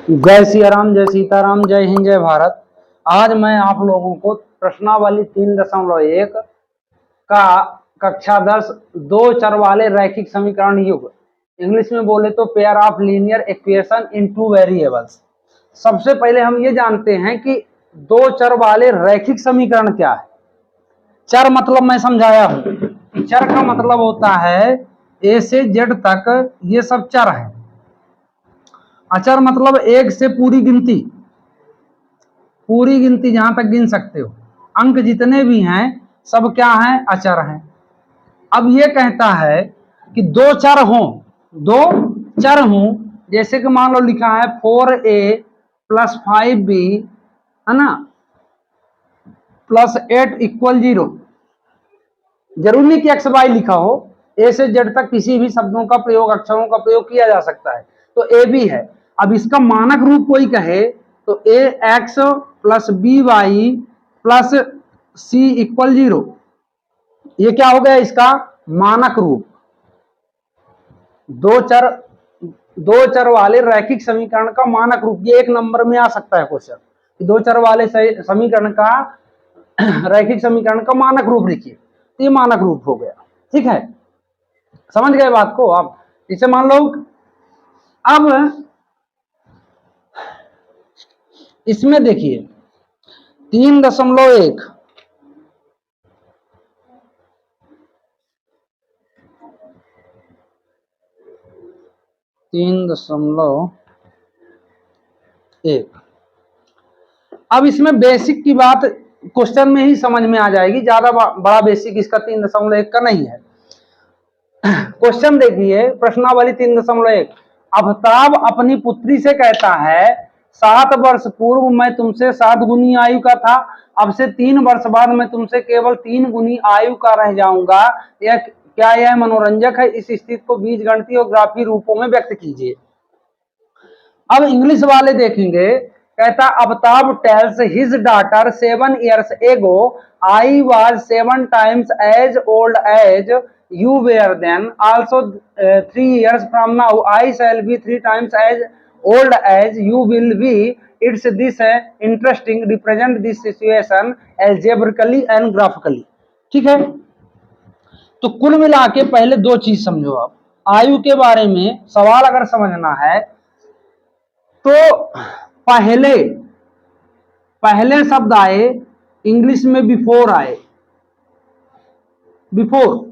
जय सियाराम, जय सीताराम, जय हिंद, जय भारत। आज मैं आप लोगों को प्रश्नावली 3.1 का कक्षा 10 दो चर वाले रैखिक समीकरण युग, इंग्लिश में बोले तो pair of linear equation in two variables. सबसे पहले हम ये जानते हैं कि दो चर वाले रैखिक समीकरण क्या है। चर मतलब मैं समझाया हूं। चर का मतलब होता है ए से जेड तक ये सब चर है। अचर मतलब एक से पूरी गिनती जहां तक गिन सकते हो, अंक जितने भी हैं सब क्या हैं, अचर हैं। अब ये कहता है कि दो चर हों, जैसे कि मान लो लिखा है 4a + 5b है ना +8 = 0। जरूरी नहीं कि एक्स वाई लिखा हो, ए से जेड तक किसी भी शब्दों का प्रयोग, अक्षरों का प्रयोग किया जा सकता है। तो ए भी है। अब इसका मानक रूप कोई कहे तो ए एक्स + बी वाई + सी = 0। ये क्या हो गया इसका मानक रूप। दो चर वाले रैखिक समीकरण का मानक रूप। ये एक नंबर में आ सकता है क्वेश्चन, दो चर वाले समीकरण का रैखिक समीकरण का मानक रूप लिखिए। ये मानक रूप हो गया। ठीक है, समझ गए बात को आप। इसे मान लो अब इसमें देखिए 3.1 3.1। अब इसमें बेसिक की बात क्वेश्चन में ही समझ में आ जाएगी, ज्यादा बड़ा बेसिक इसका 3.1 का नहीं है। क्वेश्चन देखिए, प्रश्नावली 3.1। अमिताभ अपनी पुत्री से कहता है 7 वर्ष पूर्व मैं तुमसे 7 गुनी आयु का था, अब से 3 वर्ष बाद मैं तुमसे केवल 3 गुनी आयु का रह जाऊंगा। क्या यह मनोरंजक है? इस स्थिति को बीजगणितीय और ग्राफीय रूपों में व्यक्त कीजिए। अब इंग्लिश वाले देखेंगे, कहता Amitabh tales his daughter 7 years ago I was 7 times as old as you were then, also 3 years from now I shall be 3 times as old as you will be. It's this interesting, represent this situation algebraically and graphically। ठीक है, तो कुल मिला के पहले दो चीज समझो आप। आयु के बारे में सवाल अगर समझना है तो पहले शब्द आए इंग्लिश में बिफोर आए, बिफोर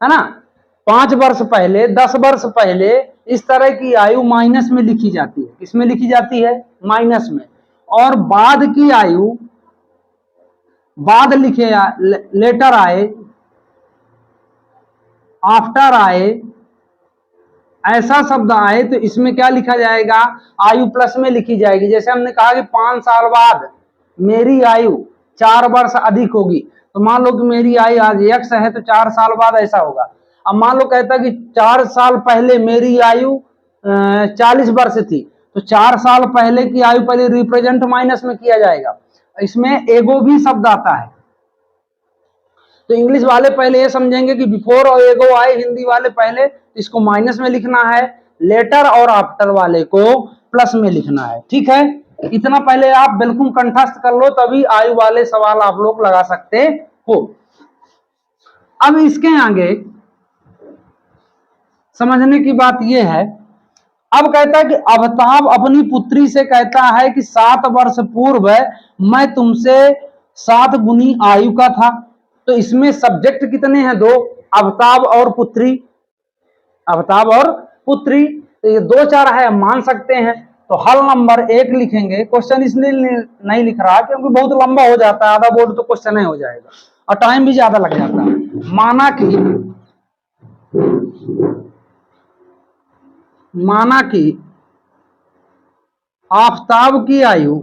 है ना। 5 वर्ष पहले, 10 वर्ष पहले, इस तरह की आयु माइनस में लिखी जाती है। किसमें लिखी जाती है? माइनस में। और बाद की आयु, बाद लिखे लेटर आए, आफ्टर आए, ऐसा शब्द आए तो इसमें क्या लिखा जाएगा? आयु प्लस में लिखी जाएगी। जैसे हमने कहा कि 5 साल बाद मेरी आयु 4 वर्ष अधिक होगी, तो मान लो कि मेरी आयु आज x है तो 4 साल बाद ऐसा होगा। अब मान लो कहता कि 4 साल पहले मेरी आयु 40 वर्ष थी, तो 4 साल पहले की आयु पहले रिप्रेजेंट माइनस में किया जाएगा। इसमें एगो भी शब्द आता है। तो इंग्लिश वाले पहले ये समझेंगे कि बिफोर और एगो आए, हिंदी वाले पहले इसको माइनस में लिखना है, लेटर और आफ्टर वाले को प्लस में लिखना है। ठीक है, इतना पहले आप बिल्कुल कंठस्थ कर लो, तभी आयु वाले सवाल आप लोग लगा सकते हो। अब इसके आगे समझने की बात यह है, अब कहता है कि अमिताभ अपनी पुत्री से कहता है कि 7 वर्ष पूर्व मैं तुमसे 7 गुनी आयु का था। तो इसमें सब्जेक्ट कितने हैं? 2, अमिताभ और पुत्री। अमिताभ और पुत्री, तो ये 2 चर है, मान सकते हैं। तो हल नंबर 1 लिखेंगे। क्वेश्चन इसलिए नहीं लिख रहा क्योंकि बहुत लंबा हो जाता है, आधा बोर्ड तो क्वेश्चन ही हो जाएगा और टाइम भी ज्यादा लग जाता है। माना कि आफताब की आयु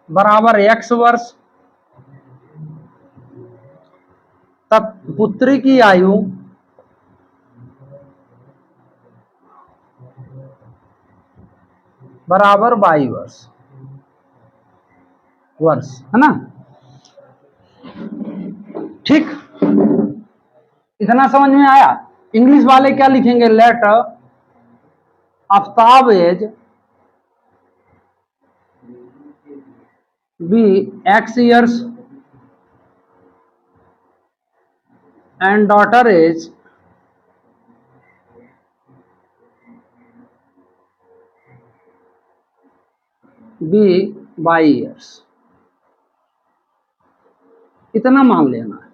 बराबर x वर्ष, तब पुत्री की आयु बराबर y वर्ष है ना। ठीक, इतना समझ में आया। इंग्लिश वाले क्या लिखेंगे, let Aftab age be x years and daughter age be y years। इतना मान लेना है,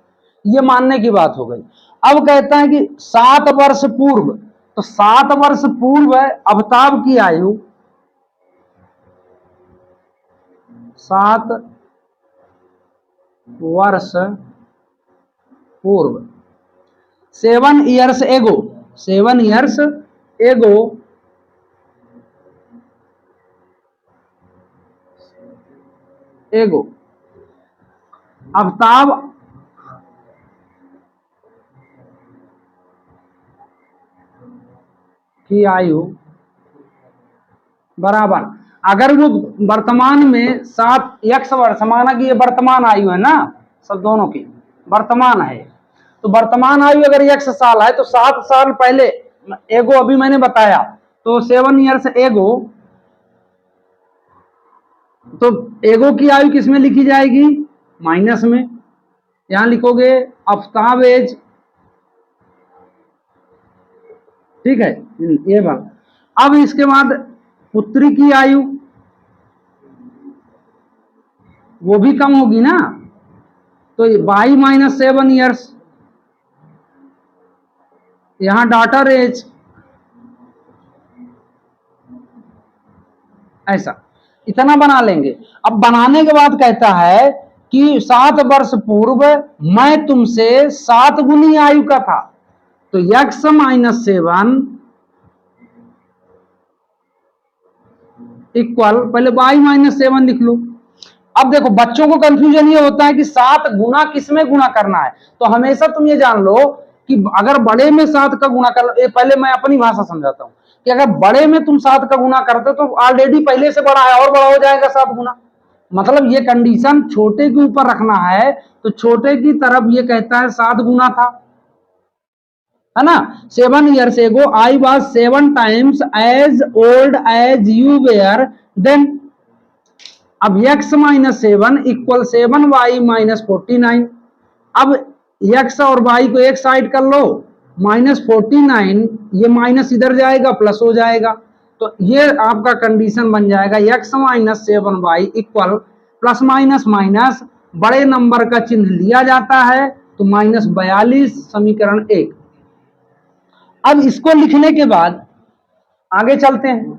ये मानने की बात हो गई। अब कहता है कि 7 वर्ष पूर्व, तो 7 वर्ष पूर्व आफ्ताब की आयु 7 वर्ष पूर्व, 7 years एगो, 7 years एगो एगो आफ्ताब की आयु बराबर, अगर वो वर्तमान में 7 x वर्ष, माना कि ये वर्तमान आयु है ना, सब दोनों की वर्तमान है, तो वर्तमान आयु अगर x साल है तो 7 साल पहले एगो अभी मैंने बताया, तो 7 years एगो, तो एगो की आयु किस में लिखी जाएगी, माइनस में, यहां लिखोगे आफ्ताब एज, ठीक है ये बात। अब इसके बाद पुत्री की आयु वो भी कम होगी ना, तो y माइनस 7 years, यहां डॉटर एज, ऐसा इतना बना लेंगे। अब बनाने के बाद कहता है कि 7 वर्ष पूर्व मैं तुमसे 7 गुनी आयु का था, तो x माइनस 7 इक्वल, पहले y माइनस 7 लिख लो। अब देखो बच्चों को कंफ्यूजन ये होता है कि 7 गुना किस में गुना करना है, तो हमेशा तुम ये जान लो कि अगर बड़े में 7 का गुना कर, पहले मैं अपनी भाषा समझाता हूं कि अगर बड़े में तुम 7 का गुना करते तो ऑलरेडी पहले से बड़ा है और बड़ा हो जाएगा 7 गुना, मतलब ये कंडीशन छोटे के ऊपर रखना है, तो छोटे की तरफ ये कहता है 7 गुना था, है ना। 7 years ago I was 7 times as old as you were then। अब x minus 7 equal 7y minus 49। अब x और y को एक साइड कर लो, माइनस 49, ये माइनस इधर जाएगा प्लस हो जाएगा, तो ये आपका कंडीशन बन जाएगा x minus 7y equal, plus minus minus बड़े नंबर का चिन्ह लिया जाता है, तो माइनस 42, समीकरण 1। अब इसको लिखने के बाद आगे चलते हैं।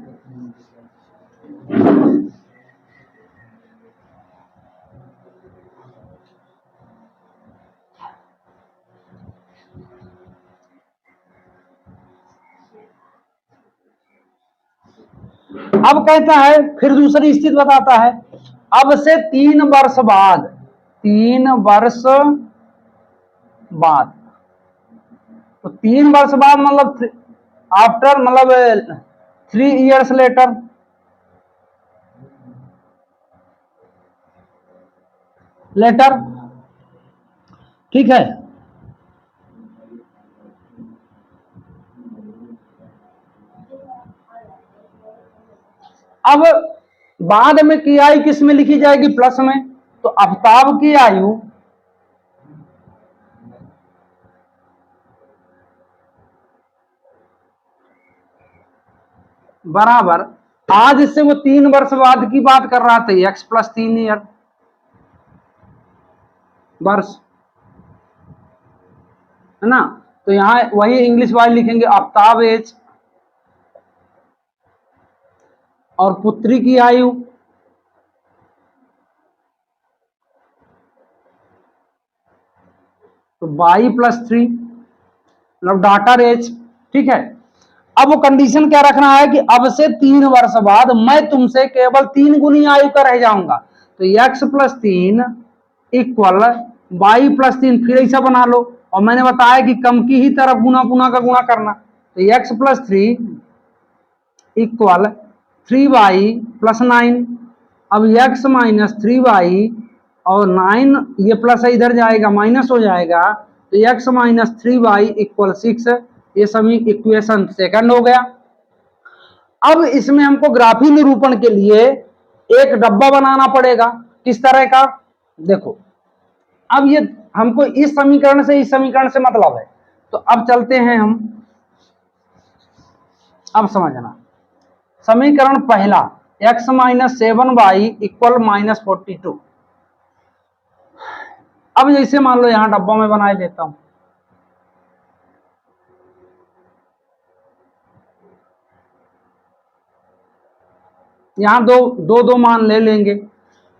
अब कहता है, फिर दूसरी स्थिति बताता है, अब से 3 वर्ष बाद, 3 वर्ष बाद, तो 3 वर्ष बाद मतलब आफ्टर, मतलब 3 years लेटर, ठीक है। अब बाद में की आयु किस में लिखी जाएगी, प्लस में, तो आफ्ताब की आयु बराबर, आज से वो 3 वर्ष बाद की बात कर रहा था, x प्लस 3 ईयर वर्ष, है ना, तो यहां वही इंग्लिश वाले लिखेंगे आफ्ताब एज, और पुत्री की आयु तो y प्लस 3, मतलब डॉटर एज, ठीक है। अब वो कंडीशन क्या रखना है कि अब से 3 वर्ष बाद मैं तुमसे केवल 3 गुनी आयु का रह जाऊंगा, तो x plus 3 equal y plus 3, फिर ऐसा बना लो, और मैंने बताया कि कम की ही तरफ गुना गुना का गुना करना, तो x plus 3 equal 3y plus 9। अब x माइनस 3y और 9 ये प्लस है इधर जाएगा माइनस हो जाएगा, तो x माइनस 3y इक्वल 6, ये सभी इक्वेशन सेकंड हो गया। अब इसमें हमको ग्राफी निरूपण के लिए एक डब्बा बनाना पड़ेगा। किस तरह का, देखो अब ये हमको इस समीकरण से इस समीकरण से मतलब है, तो अब चलते हैं हम, अब समझना समीकरण पहला x minus 7y equal minus 42। अब जैसे मान लो यहां डब्बा में बना देता हूं, यहां दो मान ले लेंगे।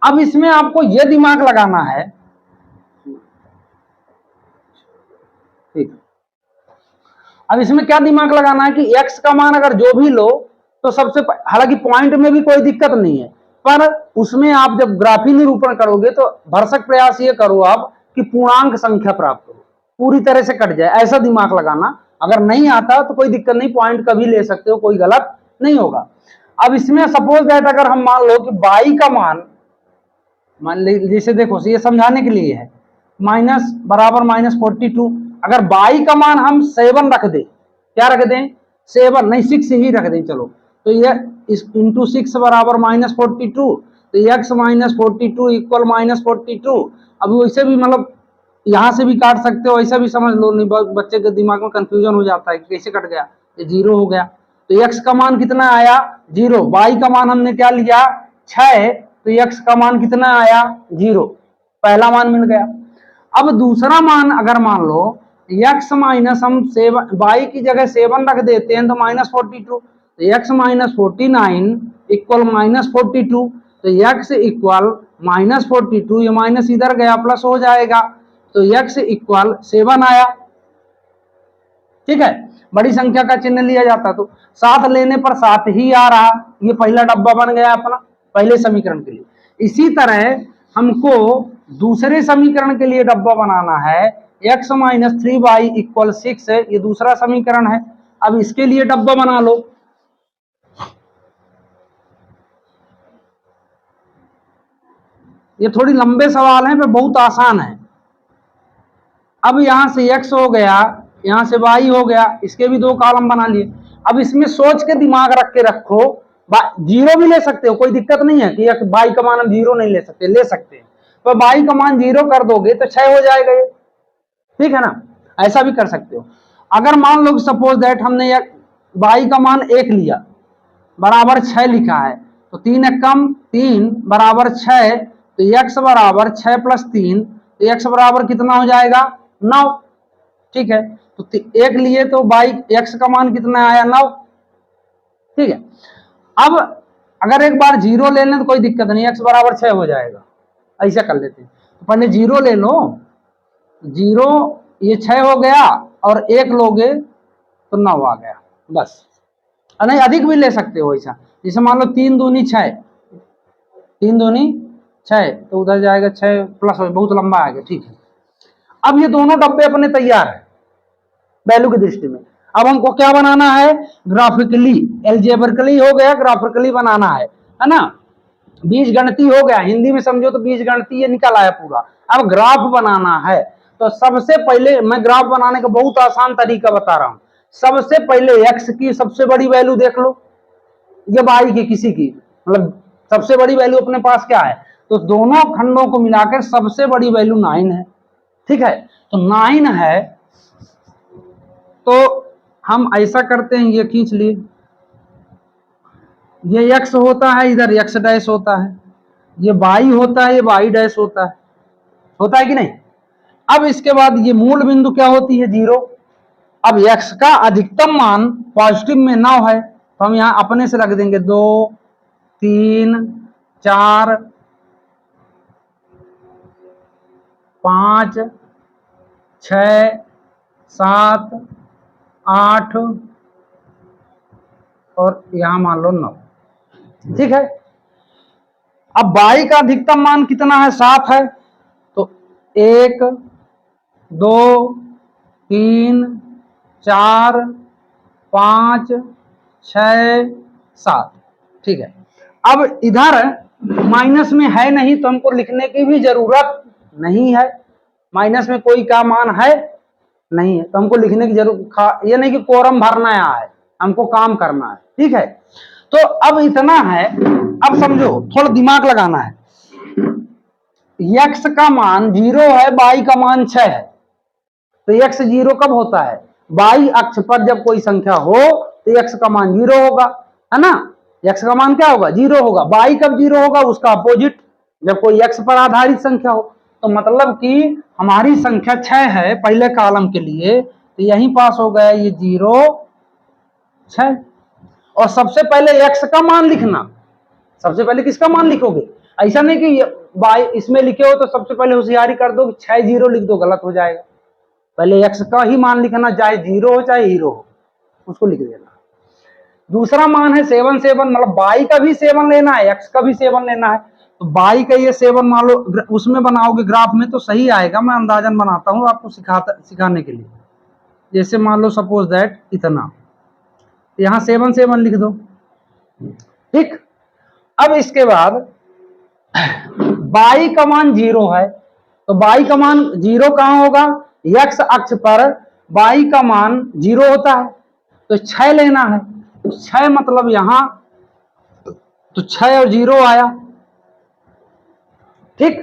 अब इसमें आपको यह दिमाग लगाना है, ठीक, अब इसमें क्या दिमाग लगाना है कि x का मान अगर जो भी लो तो सबसे, हालांकि पॉइंट में भी कोई दिक्कत नहीं है, पर उसमें आप जब ग्राफी निरूपण करोगे तो भरसक प्रयास ये करो आप कि पूर्णांक संख्या प्राप्त करो, पूरी तरह से कट जाए, ऐसा दिमाग लगाना। अगर नहीं आता तो कोई दिक्कत नहीं, पॉइंट कभी ले सकते हो, कोई गलत नहीं होगा। अब इसमें सपोज दैट अगर हम मान लो कि y का मान जैसे देखो ये समझाने के लिए है, माइनस बराबर माइनस 42, अगर y का मान हम 7 रख दें, क्या रख दें 7 नहीं 6 ही रख दें चलो, तो ये इस इंटू 6 बराबर माइनस 42, तो x माइनस 42 इक्वल माइनस 42। अब वैसे भी मतलब यहां से भी काट सकते हो, ऐसा भी समझ लो, नहीं बच्चे के दिमाग में कंफ्यूजन हो जाता है कि कैसे कट गया, ये 0 हो गया। तो x का मान कितना आया 0, y का मान हमने क्या लिया 6, तो x का मान कितना आया 0, पहला मान मिल गया। अब दूसरा मान अगर मान लो x माइनस हम 7 y की जगह 7 रख देते हैं तो माइनस 42, तो x माइनस 49 इक्वल माइनस 42, तो x इक्वल माइनस 42, ये माइनस इधर गया प्लस हो जाएगा, तो x इक्वल 7 आया। ठीक है, बड़ी संख्या का चिन्ह लिया जाता तो 7 लेने पर 7 ही आ रहा, ये पहला डब्बा बन गया अपना पहले समीकरण के लिए। इसी तरह हमको दूसरे समीकरण के लिए डब्बा बनाना है, x माइनस 3y इक्वल 6 है, ये दूसरा समीकरण है। अब इसके लिए डब्बा बना लो, ये थोड़ी लंबे सवाल हैं पर बहुत आसान है। अब यहां से x हो गया, यहां से y हो गया, इसके भी 2 कॉलम बना लिए। अब इसमें सोच के दिमाग रख के रखो, 0 भी ले सकते हो, कोई दिक्कत नहीं है कि y का मान हम 0 नहीं ले सकते, ले सकते हैं, तो y का मान 0 कर दोगे तो 6 हो जाएगा ये, ठीक है ना, ऐसा भी कर सकते हो। अगर मान लो सपोज दैट हमने y का मान 1 लिया बराबर 6 लिखा है, तो 3 एक कम 3 बराबर 6, तो x बराबर 6 प्लस 3, तो x बराबर कितना हो जाएगा 9, ठीक है, तो 1 लिए तो बाई x का मान कितना आया 9, ठीक है। अब अगर एक बार 0 ले लें तो कोई दिक्कत नहीं, x बराबर 6 हो जाएगा, ऐसा कर लेते हैं, तो पहले 0 ले लो, 0 ये 6 हो गया और 1 लोगे तो 9 आ गया, बस। नहीं अधिक भी ले सकते हो ऐसा, जैसे मान लो 3 दूनी 6, 3 दूनी 6, तो उधर जाएगा 6 प्लस बहुत लंबा आ गया, ठीक है। अब ये दोनों डब्बे अपने तैयार है वैल्यू की दृष्टि में। अब हमको क्या बनाना है, ग्राफिकली, एल्जेब्रिकली हो गया, ग्राफिकली बनाना है ना, बीज गणिती हो गया, हिंदी में समझो तो बीज गणिती ये निकल आया पूरा। अब ग्राफ बनाना है, तो सबसे पहले मैं ग्राफ बनाने का बहुत आसान तरीका बता रहा हूं। सबसे पहले x की सबसे बड़ी वैल्यू देख लो, या y की किसी की, मतलब सबसे बड़ी वैल्यू अपने पास क्या है, तो दोनों खंडों को मिलाकर सबसे बड़ी वैल्यू 9 है, ठीक है, तो 9 है, तो हम ऐसा करते हैं, ये खींच लिए, ये x होता है, इधर x डैश होता है, ये y होता है, ये y डैश होता है कि नहीं। अब इसके बाद ये मूल बिंदु क्या होती है 0। अब x का अधिकतम मान पॉजिटिव में 9 है, तो हम यहां अपने से रख देंगे 2 3 4 5 6 7 8 और यहां मान लो 9, ठीक है। अब y का अधिकतम मान कितना है 7 है, तो 1 2 3 4 5 6 7, ठीक है। अब इधर माइनस में है नहीं तो हमको लिखने की भी जरूरत नहीं है। माइनस में कोई का मान है नहीं है तो हमको लिखने की जरूरत, ये नहीं कि कोरम भरना है, हमको काम करना है। ठीक है, तो अब इतना है। अब समझो, थोड़ा दिमाग लगाना है। x का मान 0 है, y का मान 6 है, तो x 0 कब होता है? y अक्ष पर जब कोई संख्या हो तो x का मान 0 होगा, है ना। x का मान क्या होगा? 0 होगा। y कब 0 होगा? उसका अपोजिट, जब कोई x पर आधारित संख्या हो। तो मतलब कि हमारी संख्या 6 है पहले कॉलम के लिए, तो यहीं पास हो गया ये 0 6। और सबसे पहले x का मान लिखना, सबसे पहले किसका मान लिखोगे? ऐसा नहीं कि बाई इसमें लिखे हो तो सबसे पहले होशियारी कर दो 6 0 लिख दो, गलत हो जाएगा। पहले x का ही मान लिखना, चाहे 0 हो चाहे हीरो हो, उसको लिख देना। दूसरा मान है 7 7, मतलब y का भी 7 लेना है, x का भी 7 लेना है। तो y का ये 7 मान लो, उसमें बनाओगे ग्राफ में तो सही आएगा। मैं अंदाजन बनाता हूँ आपको सिखाने के लिए। जैसे मान लो सपोज दैट इतना, यहाँ 7 7 लिख दो। ठीक, अब इसके बाद y का मान 0 है, तो y का मान 0 कहां होगा? x अक्ष पर y का मान 0 होता है, तो 6 लेना है। तो 6 मतलब यहां, तो 6 और 0 आया। ठीक,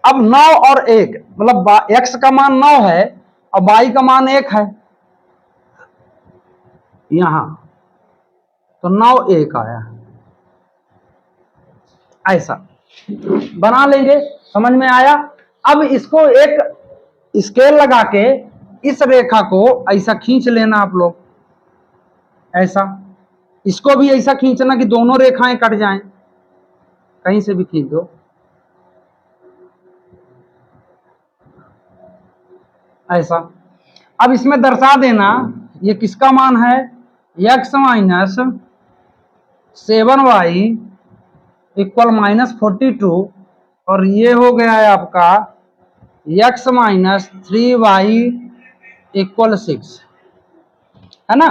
अब 9 और 1, मतलब x का मान 9 है और y का मान 1 है यहां, तो 9 1 आया। ऐसा बना लेंगे, समझ में आया। अब इसको एक स्केल लगा के इस रेखा को ऐसा खींच लेना आप लोग, ऐसा। इसको भी ऐसा खींचना कि दोनों रेखाएं कट जाएं, कहीं से भी खींच दो ऐसा। अब इसमें दर्शा देना ये किसका मान है? x माइनस 7y इक्वल -42, और ये हो गया है आपका x माइनस 3y इक्वल 6, है ना।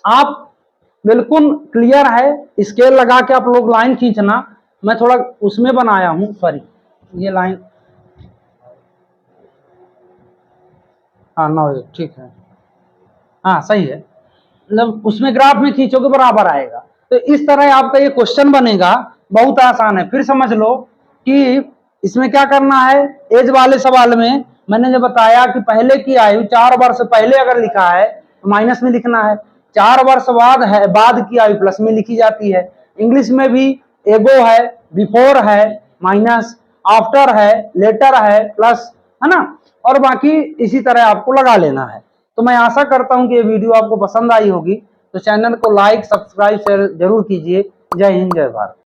आप बिल्कुल क्लियर है, स्केल लगा के आप लोग लाइन खींचना। मैं थोड़ा उसमें बनाया हूं, सॉरी, ये लाइन, हाँ 9 ठीक है, हाँ सही है। मतलब उसमें ग्राफ में खींचोगे बराबर आएगा। तो इस तरह आपका ये क्वेश्चन बनेगा, बहुत आसान है। फिर समझ लो कि इसमें क्या करना है। एज वाले सवाल में मैंने जो बताया कि पहले की आयु 4 वर्ष पहले अगर लिखा है तो माइनस में लिखना है, 4 वर्ष बाद है बाद की आयु प्लस में लिखी जाती है। इंग्लिश में भी एगो है, बिफोर है माइनस, आफ्टर है, लेटर है प्लस, है ना। और बाकी इसी तरह आपको लगा लेना है। तो मैं आशा करता हूं कि ये वीडियो आपको पसंद आई होगी। तो चैनल को लाइक सब्सक्राइब शेयर जरूर कीजिए। जय हिंद, जय भारत।